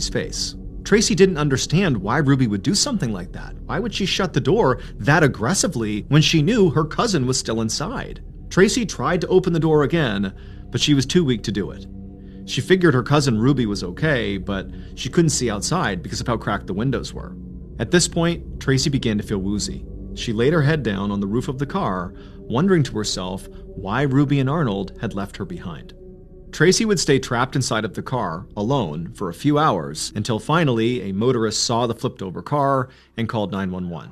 face. Tracy didn't understand why Ruby would do something like that. Why would she shut the door that aggressively when she knew her cousin was still inside? Tracy tried to open the door again, but she was too weak to do it. She figured her cousin Ruby was okay, but she couldn't see outside because of how cracked the windows were. At this point, Tracy began to feel woozy. She laid her head down on the roof of the car, wondering to herself why Ruby and Arnold had left her behind. Tracy would stay trapped inside of the car, alone, for a few hours, until finally a motorist saw the flipped-over car and called 911.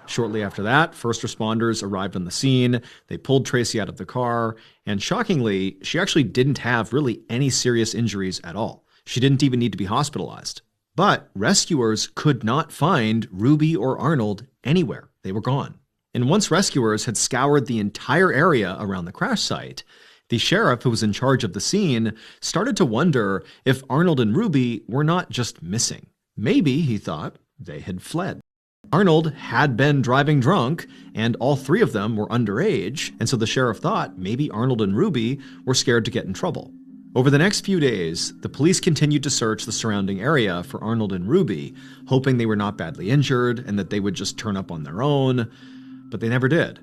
Shortly after that, first responders arrived on the scene. They pulled Tracy out of the car, and shockingly, she actually didn't have really any serious injuries at all. She didn't even need to be hospitalized. But rescuers could not find Ruby or Arnold anywhere. They were gone. And once rescuers had scoured the entire area around the crash site, the sheriff who was in charge of the scene started to wonder if Arnold and Ruby were not just missing. Maybe, he thought, they had fled. Arnold had been driving drunk, and all three of them were underage, and so the sheriff thought maybe Arnold and Ruby were scared to get in trouble. Over the next few days, the police continued to search the surrounding area for Arnold and Ruby, hoping they were not badly injured and that they would just turn up on their own, but they never did.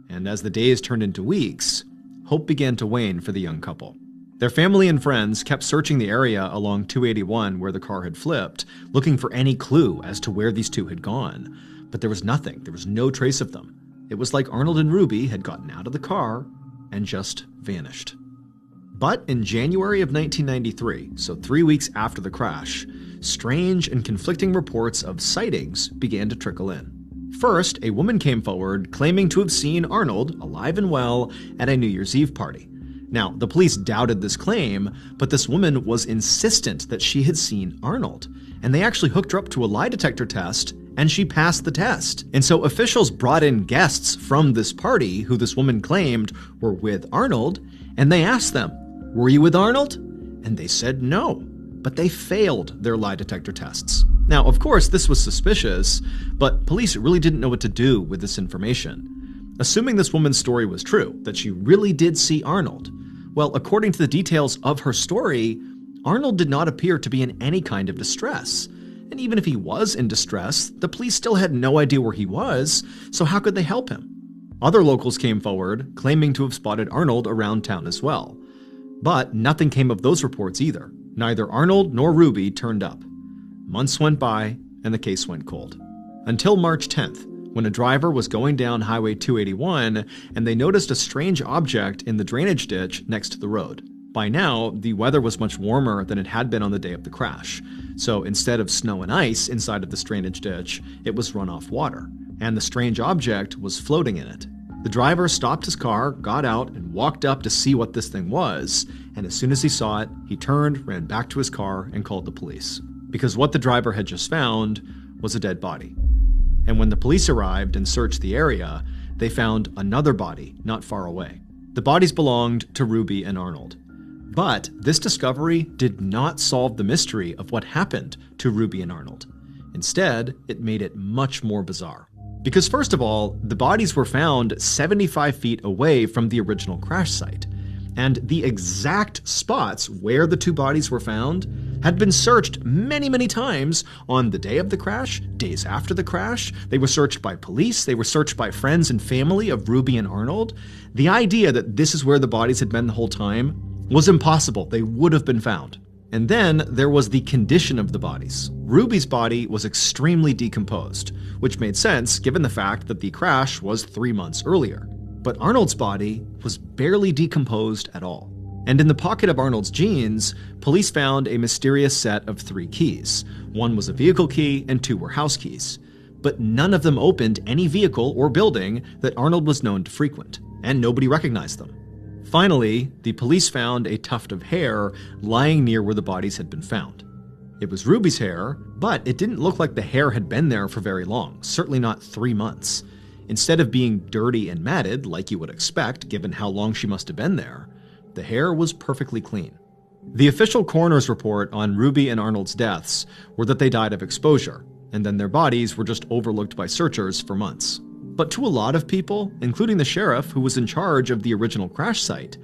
And as the days turned into weeks, hope began to wane for the young couple. Their family and friends kept searching the area along 281 where the car had flipped, looking for any clue as to where these two had gone. But there was nothing. There was no trace of them. It was like Arnold and Ruby had gotten out of the car and just vanished. But in January of 1993, so 3 weeks after the crash, strange and conflicting reports of sightings began to trickle in. First, a woman came forward claiming to have seen Arnold, alive and well, at a New Year's Eve party. Now, the police doubted this claim, but this woman was insistent that she had seen Arnold, and they actually hooked her up to a lie detector test, and she passed the test. And so officials brought in guests from this party who this woman claimed were with Arnold, and they asked them, "Were you with Arnold?" And they said no, but they failed their lie detector tests. Now, of course, this was suspicious, but police really didn't know what to do with this information. Assuming this woman's story was true, that she really did see Arnold, well, according to the details of her story, Arnold did not appear to be in any kind of distress. And even if he was in distress, the police still had no idea where he was, so how could they help him? Other locals came forward, claiming to have spotted Arnold around town as well. But nothing came of those reports either. Neither Arnold nor Ruby turned up. Months went by, and the case went cold. Until March 10th, when a driver was going down Highway 281 and they noticed a strange object in the drainage ditch next to the road. By now, the weather was much warmer than it had been on the day of the crash. So instead of snow and ice inside of this drainage ditch, it was runoff water, and the strange object was floating in it. The driver stopped his car, got out, and walked up to see what this thing was, and as soon as he saw it, he turned, ran back to his car, and called the police. Because what the driver had just found was a dead body. And when the police arrived and searched the area, they found another body not far away. The bodies belonged to Ruby and Arnold. But this discovery did not solve the mystery of what happened to Ruby and Arnold. Instead, it made it much more bizarre. Because first of all, the bodies were found 75 feet away from the original crash site. And the exact spots where the two bodies were found had been searched many, many times on the day of the crash, days after the crash. They were searched by police. They were searched by friends and family of Ruby and Arnold. The idea that this is where the bodies had been the whole time was impossible. They would have been found. And then there was the condition of the bodies. Ruby's body was extremely decomposed, which made sense given the fact that the crash was 3 months earlier. But Arnold's body was barely decomposed at all. And in the pocket of Arnold's jeans, police found a mysterious set of 3 keys. 1 was a vehicle key and 2 were house keys. But none of them opened any vehicle or building that Arnold was known to frequent, and nobody recognized them. Finally, the police found a tuft of hair lying near where the bodies had been found. It was Ruby's hair, but it didn't look like the hair had been there for very long, certainly not 3 months. Instead of being dirty and matted, like you would expect given how long she must have been there, the hair was perfectly clean. The official coroner's report on Ruby and Arnold's deaths were that they died of exposure, and then their bodies were just overlooked by searchers for months. But to a lot of people, including the sheriff who was in charge of the original crash site,